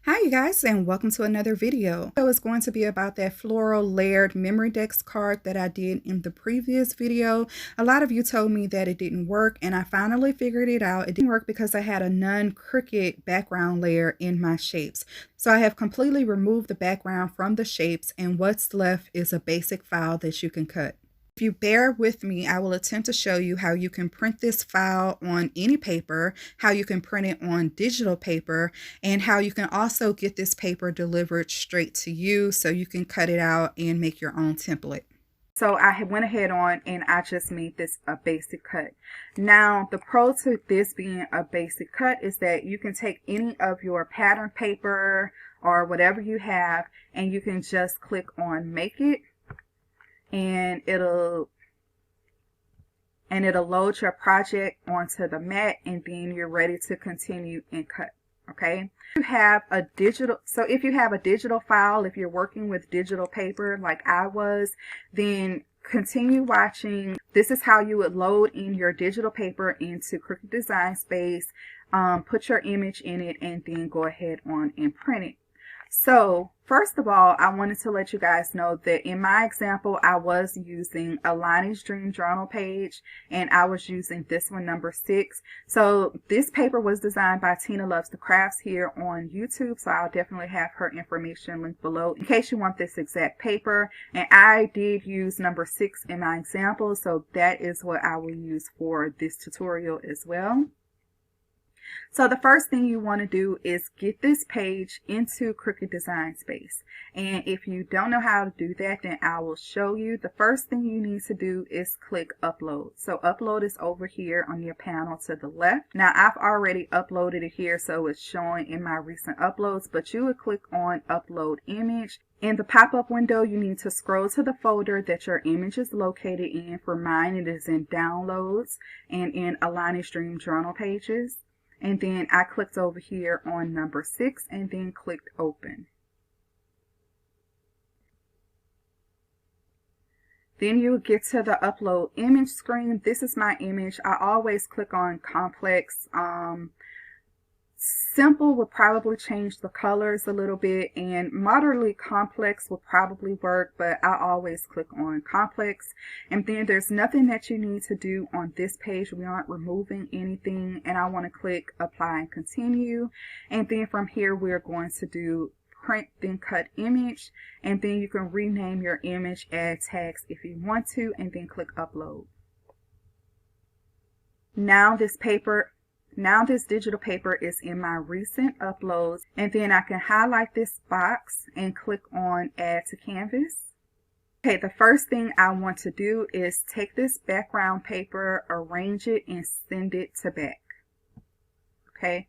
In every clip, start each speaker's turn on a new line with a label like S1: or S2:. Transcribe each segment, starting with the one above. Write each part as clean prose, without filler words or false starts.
S1: Hi you guys, and welcome to another video. So it's going to be about that floral layered Memorydex card that I did in the previous video. A lot of you told me that it didn't work, and I finally figured it out. It didn't work because I had a non-Cricut background layer in my shapes. So I have completely removed the background from the shapes, and what's left is a basic file that you can cut. If you bear with me, I will attempt to show you how you can print this file on any paper, how you can print it on digital paper, and how you can also get this paper delivered straight to you so you can cut it out and make your own template. So I went ahead on and I just made this a basic cut. Now the pro to this being a basic cut is that you can take any of your pattern paper or whatever you have and you can just click on make it. And it'll load your project onto the mat, and then you're ready to continue and cut. Okay, if you have a digital file, if you're working with digital paper like I was, then continue watching. This is how you would load in your digital paper into Cricut Design Space, put your image in it, and then go ahead on and print it. So first of all, I wanted to let you guys know that in my example, I was using a Lani's Dream Journal page, and I was using this one, number 6. So this paper was designed by Tina Loves the Crafts here on YouTube. So I'll definitely have her information linked below in case you want this exact paper. And I did use number 6 in my example. So that is what I will use for this tutorial as well. So the first thing you want to do is get this page into Cricut Design Space. And if you don't know how to do that, then I will show you. The first thing you need to do is click upload. So upload is over here on your panel to the left. Now I've already uploaded it here, so it's showing in my recent uploads, but you would click on upload image. In the pop-up window, you need to scroll to the folder that your image is located in. For mine, it is in downloads and in Lani's Dream Journal pages. And then I clicked over here on number 6 and then clicked open. Then you get to the upload image screen. This is my image. I always click on complex. Simple would probably change the colors a little bit, and moderately complex will probably work, but I always click on complex. And then there's nothing that you need to do on this page. We aren't removing anything, and I want to click apply and continue. And then from here we're going to do print then cut image, and then you can rename your image, add tags if you want to, and then click upload. Now this digital paper is in my recent uploads, and then I can highlight this box and click on add to canvas. Okay, the first thing I want to do is take this background paper, arrange it, and send it to back. Okay,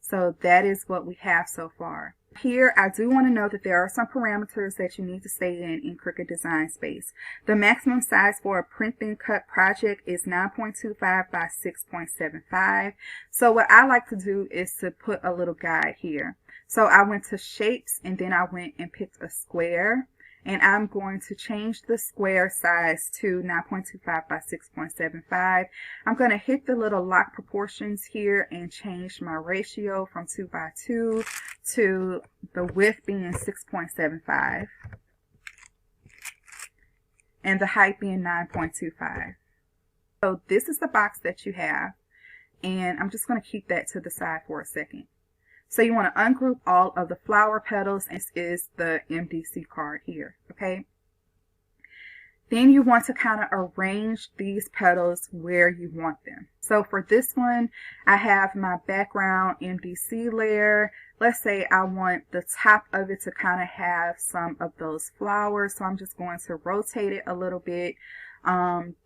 S1: so that is what we have so far. Here, I do want to know that there are some parameters that you need to stay in Cricut Design Space. The maximum size for a print then cut project is 9.25 by 6.75. So what I like to do is to put a little guide here. So I went to shapes, and then I went and picked a square. And I'm going to change the square size to 9.25 by 6.75. I'm going to hit the little lock proportions here and change my ratio from 2 by 2 to the width being 6.75 and the height being 9.25. So this is the box that you have, and I'm just going to keep that to the side for a second. So you want to ungroup all of the flower petals, and this is the MDC card here, okay? Then you want to kind of arrange these petals where you want them. So for this one, I have my background MDC layer. Let's say I want the top of it to kind of have some of those flowers, so I'm just going to rotate it a little bit.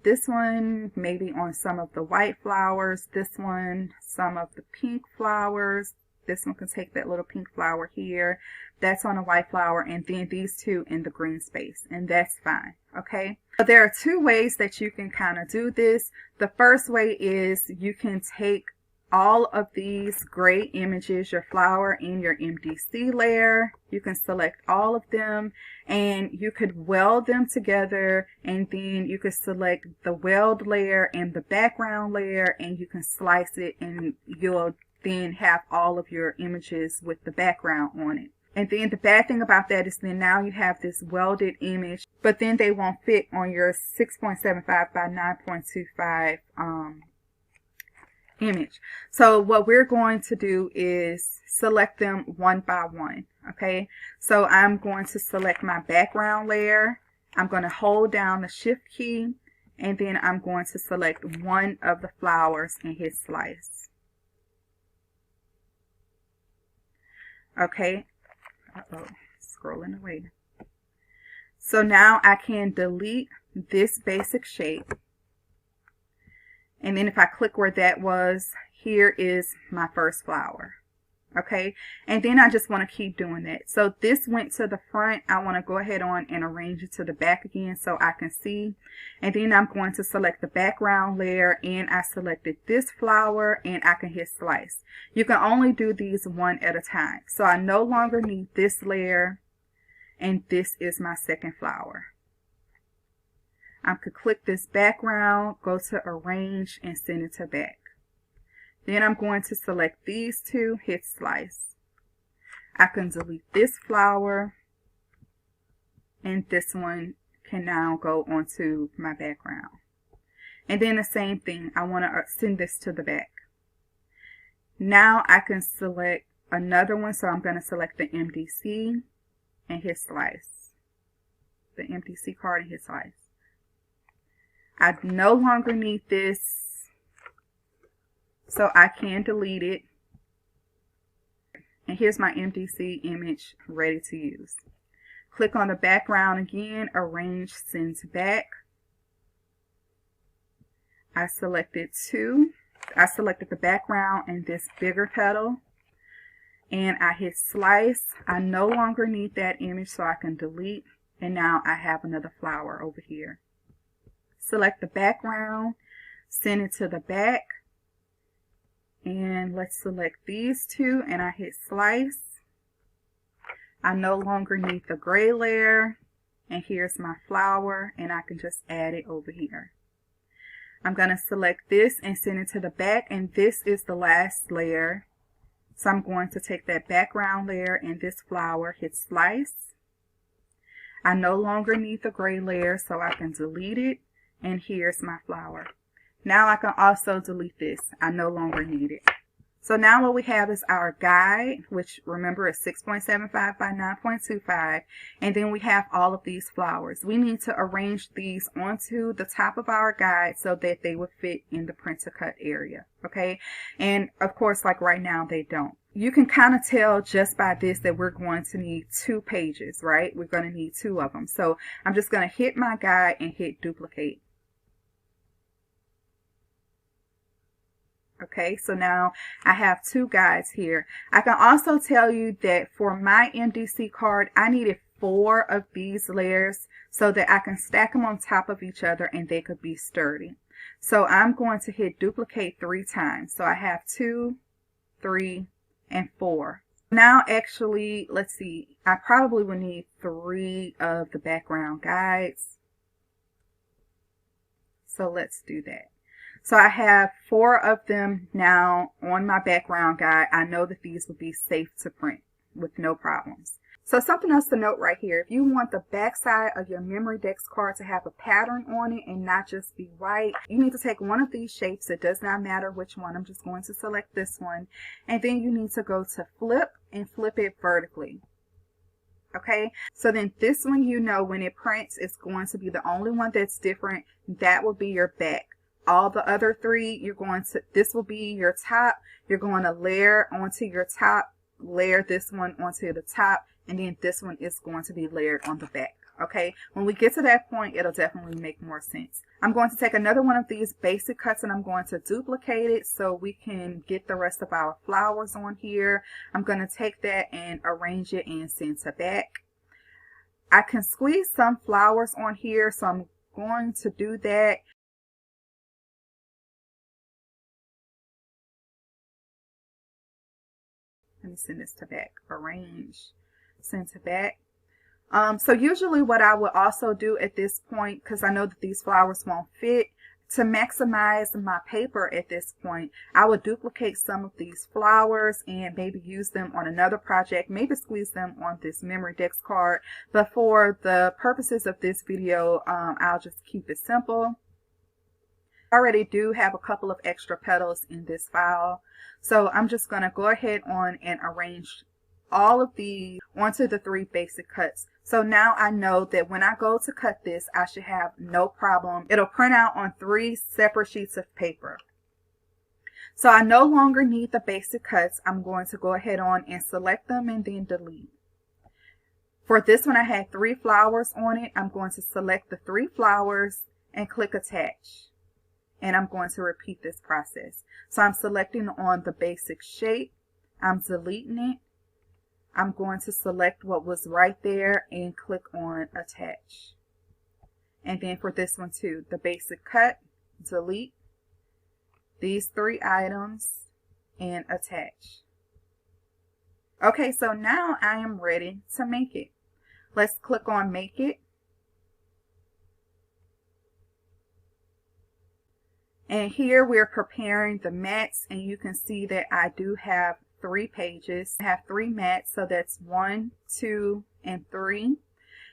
S1: This one maybe on some of the white flowers, this one some of the pink flowers. This one can take that little pink flower here. That's on a white flower, and then these two in the green space, and that's fine, okay? So there are two ways that you can kind of do this. The first way is you can take all of these gray images, your flower in your MDC layer. You can select all of them, and you could weld them together, and then you could select the weld layer and the background layer, and you can slice it, and you'll then have all of your images with the background on it. And then the bad thing about that is then now you have this welded image, but then they won't fit on your 6.75 by 9.25 image. So what we're going to do is select them one by one. Okay, so I'm going to select my background layer. I'm going to hold down the shift key, and then I'm going to select one of the flowers and hit slice. Okay. Scrolling away. So now I can delete this basic shape. And then if I click where that was, here is my first flower. Okay. And then I just want to keep doing that. So this went to the front. I want to go ahead on and arrange it to the back again so I can see. And then I'm going to select the background layer, and I selected this flower, and I can hit slice. You can only do these one at a time. So I no longer need this layer, and this is my second flower. I could click this background, go to arrange, and send it to back. Then I'm going to select these two, hit slice. I can delete this flower, and this one can now go onto my background. And then the same thing, I want to send this to the back. Now I can select another one, so I'm going to select the MDC and hit slice. The MDC card and hit slice. I no longer need this, so I can delete it. And here's my MDC image ready to use. Click on the background again, arrange, send to back. I selected two. I selected the background and this bigger petal, and I hit slice. I no longer need that image, so I can delete. And now I have another flower over here. Select the background, send it to the back, and let's select these two, and I hit slice. I no longer need the gray layer, and here's my flower, and I can just add it over here. I'm going to select this and send it to the back, and this is the last layer. So I'm going to take that background layer and this flower, hit slice. I no longer need the gray layer, so I can delete it. And here's my flower. Now I can also delete this. I no longer need it. So now what we have is our guide, which remember is 6.75 by 9.25. And then we have all of these flowers. We need to arrange these onto the top of our guide so that they would fit in the print to cut area. Okay. And of course, like right now, they don't. You can kind of tell just by this that we're going to need 2 pages, right? We're going to need 2 of them. So I'm just going to hit my guide and hit duplicate. Okay, so now I have 2 guides here. I can also tell you that for my MDC card, I needed 4 of these layers so that I can stack them on top of each other and they could be sturdy. So I'm going to hit duplicate 3 times. So I have 2, 3, and 4. Now actually, let's see, I probably will need 3 of the background guides. So let's do that. So I have 4 of them now on my background guide. I know that these would be safe to print with no problems. So something else to note right here, if you want the back side of your Memorydex card to have a pattern on it and not just be white, you need to take one of these shapes. It does not matter which one. I'm just going to select this one. And then you need to go to flip and flip it vertically. Okay, so then this one, you know, when it prints, it's going to be the only one that's different. That will be your back. All the other 3, you're going to, this will be your top. You're going to layer onto your top, layer this one onto the top, and then this one is going to be layered on the back. Okay, when we get to that point, it'll definitely make more sense. I'm going to take another one of these basic cuts and I'm going to duplicate it so we can get the rest of our flowers on here. I'm going to take that and arrange it and send to back. I can squeeze some flowers on here, so I'm going to do that. Let me send this to back, arrange, send to back. So usually what I would also do at this point, because I know that these flowers won't fit, To maximize my paper at this point, I would duplicate some of these flowers and maybe use them on another project, maybe squeeze them on this Memorydex card. But for the purposes of this video, I'll just keep it simple. I already do have a couple of extra petals in this file, so I'm just going to go ahead on and arrange all of these onto the 3 basic cuts. So now I know that when I go to cut this, I should have no problem. It'll print out on 3 separate sheets of paper. So I no longer need the basic cuts. I'm going to go ahead on and select them and then delete. For this one, I had 3 flowers on it. I'm going to select the 3 flowers and click attach. And I'm going to repeat this process. So I'm selecting on the basic shape. I'm deleting it. I'm going to select what was right there and click on attach. And then for this one too, the basic cut, delete these 3 items and attach. Okay, so now I am ready to make it. Let's click on make it. And here we're preparing the mats, and you can see that I do have 3 pages. I have 3 mats, so that's 1, 2, and 3.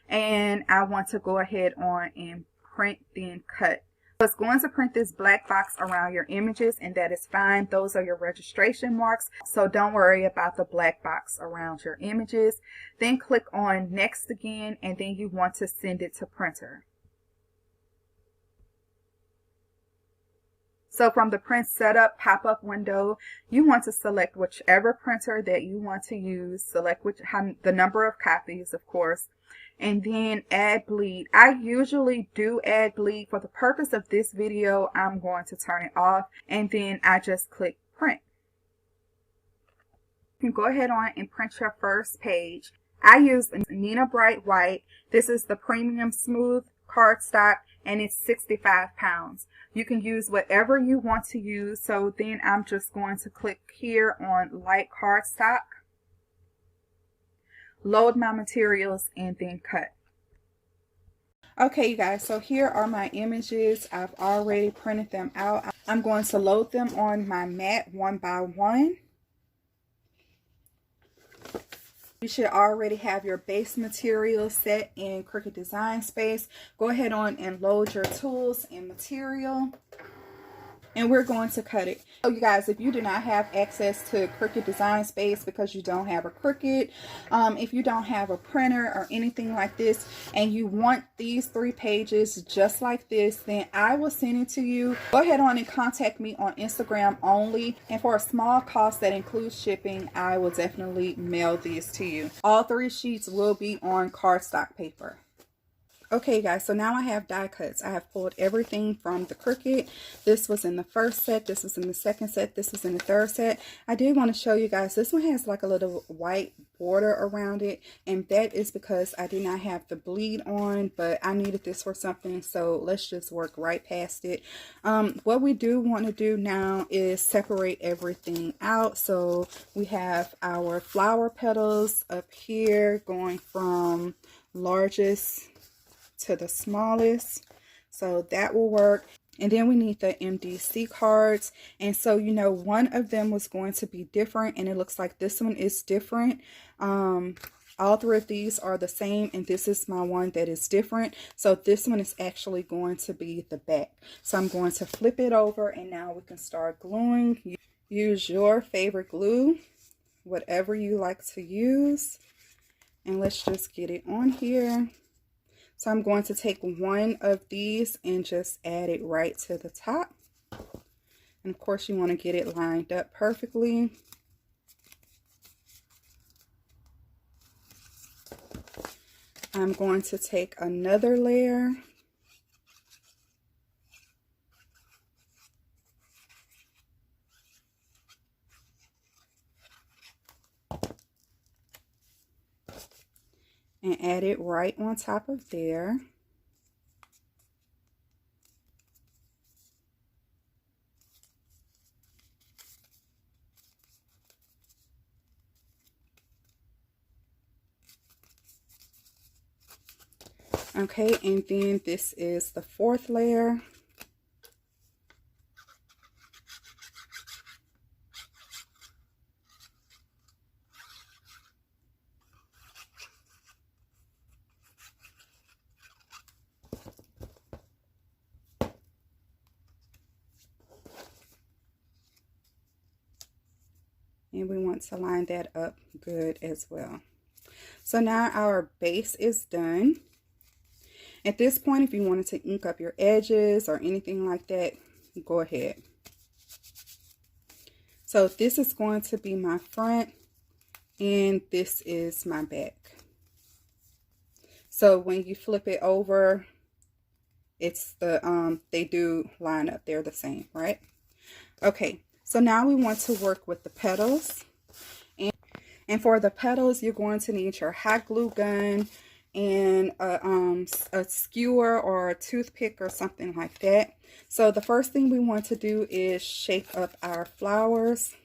S1: And I want to go ahead on and print then cut. So it's going to print this black box around your images, and that is fine. Those are your registration marks, so don't worry about the black box around your images. Then click on next again, and then you want to send it to printer. So from the print setup pop-up window, you want to select whichever printer that you want to use. Select the number of copies, of course, and then add bleed. I usually do add bleed. For the purpose of this video, I'm going to turn it off, and then I just click print. You can go ahead on and print your first page. I use Neenah Bright White. This is the premium smooth cardstock, and it's 65 pounds. You can use whatever you want to use. So then I'm just going to click here on light cardstock, load my materials, and then cut. Okay, you guys, so here are my images. I've already printed them out. I'm going to load them on my mat one by one. You should already have your base material set in Cricut Design Space. Go ahead on and load your tools and material, and we're going to cut it. So you guys, if you do not have access to Cricut Design Space because you don't have a Cricut, if you don't have a printer or anything like this, and you want these 3 pages just like this, then I will send it to you. Go ahead on and contact me on Instagram only, and for a small cost that includes shipping, I will definitely mail these to you. All 3 sheets will be on cardstock paper. Okay guys, so now I have die cuts. I have pulled everything from the Cricut. This was in the first set, this was in the second set, this was in the third set. I did want to show you guys, this one has like a little white border around it, and that is because I did not have the bleed on, but I needed this for something, so let's just work right past it. What we do want to do now is separate everything out. So we have our flower petals up here going from largest to the smallest, so that will work. And then we need the MDC cards, and so you know, one of them was going to be different, and it looks like this one is different. All 3 of these are the same, and this is my one that is different. So this one is actually going to be the back. So I'm going to flip it over, and now we can start gluing. Use your favorite glue, whatever you like to use, and let's just get it on here. So I'm going to take one of these and just add it right to the top. And of course you want to get it lined up perfectly. I'm going to take another layer. And add it right on top of there. Okay, and then this is the 4th layer. And we want to line that up good as well. So now our base is done. At this point, if you wanted to ink up your edges or anything like that, go ahead. So this is going to be my front and this is my back. So when you flip it over, it's the they do line up, they're the same, right? Okay, so now we want to work with the petals. And for the petals, you're going to need your hot glue gun and a skewer or a toothpick or something like that. So the first thing we want to do is shape up our flowers.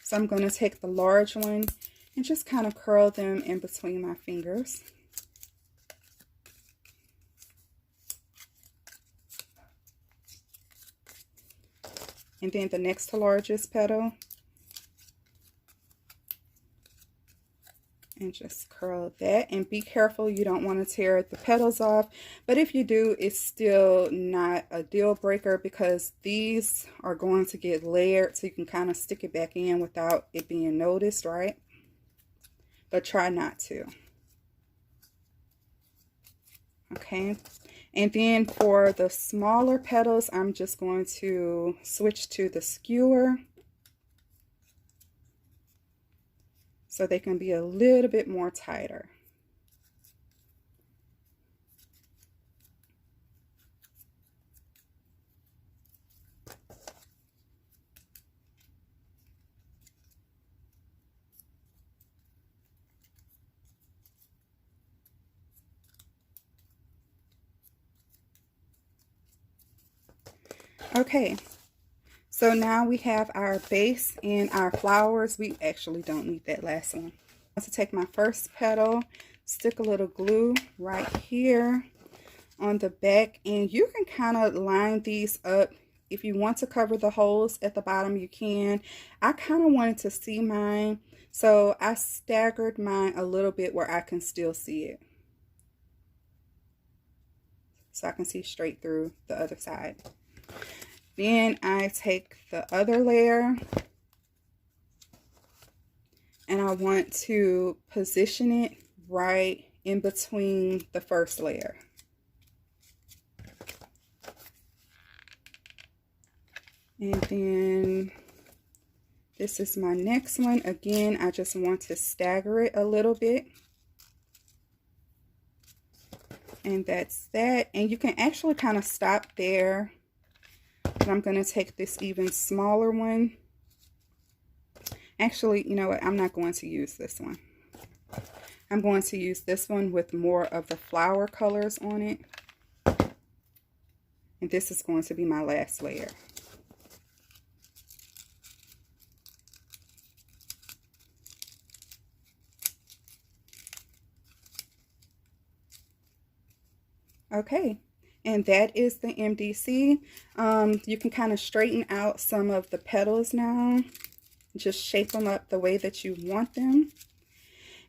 S1: So I'm going to take the large one and just kind of curl them in between my fingers. And then the next to largest petal. And just curl that, and be careful, you don't want to tear the petals off, but if you do, it's still not a deal breaker because these are going to get layered, so you can kind of stick it back in without it being noticed, right? But try not to. Okay, and then for the smaller petals, I'm just going to switch to the skewer so they can be a little bit more tighter. Okay, so now we have our base and our flowers. We actually don't need that last one. I'm going to take my first petal, stick a little glue right here on the back, and you can kind of line these up. If you want to cover the holes at the bottom, you can. I kind of wanted to see mine, so I staggered mine a little bit where I can still see it. So I can see straight through the other side. Then I take the other layer and I want to position it right in between the first layer. And then this is my next one. Again, I just want to stagger it a little bit. And that's that. And you can actually kind of stop there. But I'm going to take this even smaller one. Actually, you know what? I'm not going to use this one. I'm going to use this one with more of the flower colors on it. And this is going to be my last layer. Okay. And that is the MDC. You can kind of straighten out some of the petals now. Just shape them up the way that you want them.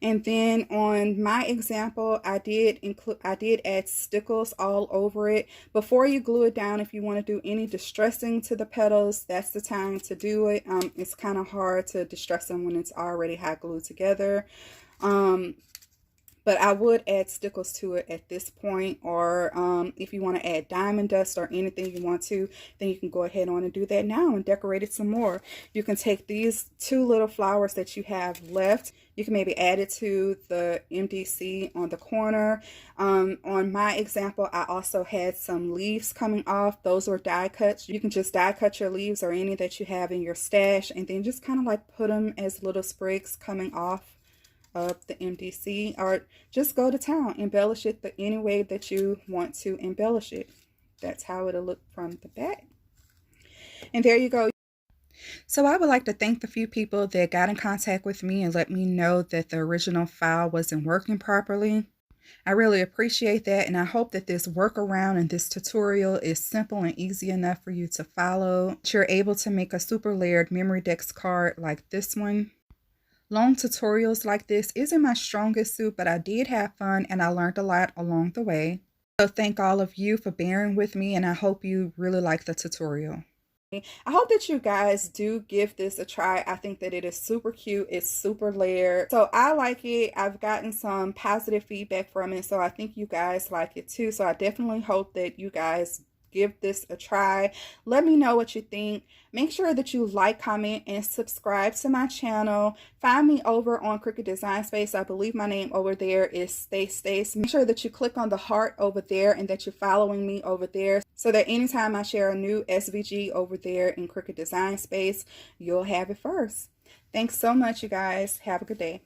S1: And then on my example, I did add stickles all over it. Before you glue it down, if you want to do any distressing to the petals, that's the time to do it. It's kind of hard to distress them when it's already hot glued together. But I would add stickles to it at this point, or if you want to add diamond dust or anything you want to, then you can go ahead on and do that now and decorate it some more. You can take these two little flowers that you have left. You can maybe add it to the MDC on the corner. On my example, I also had some leaves coming off. Those were die cuts. You can just die cut your leaves or any that you have in your stash, and then just kind of like put them as little sprigs coming off of the MDC, or just go to town, embellish it any way that you want to embellish it. That's how it'll look from the back. And there you go. So I would like to thank the few people that got in contact with me and let me know that the original file wasn't working properly. I really appreciate that, and I hope that this workaround and this tutorial is simple and easy enough for you to follow. You're able to make a super layered Memorydex card like this one. Long tutorials like this isn't my strongest suit, but I did have fun and I learned a lot along the way. So thank all of you for bearing with me, and I hope you really like the tutorial. I hope that you guys do give this a try. I think that it is super cute. It's super layered. So I like it. I've gotten some positive feedback from it. So I think you guys like it too. So I definitely hope that you guys give this a try. Let me know what you think. Make sure that you like, comment, and subscribe to my channel. Find me over on Cricut Design Space. I believe my name over there is Stace. Make sure that you click on the heart over there and that you're following me over there so that anytime I share a new SVG over there in Cricut Design Space, you'll have it first. Thanks so much, you guys. Have a good day.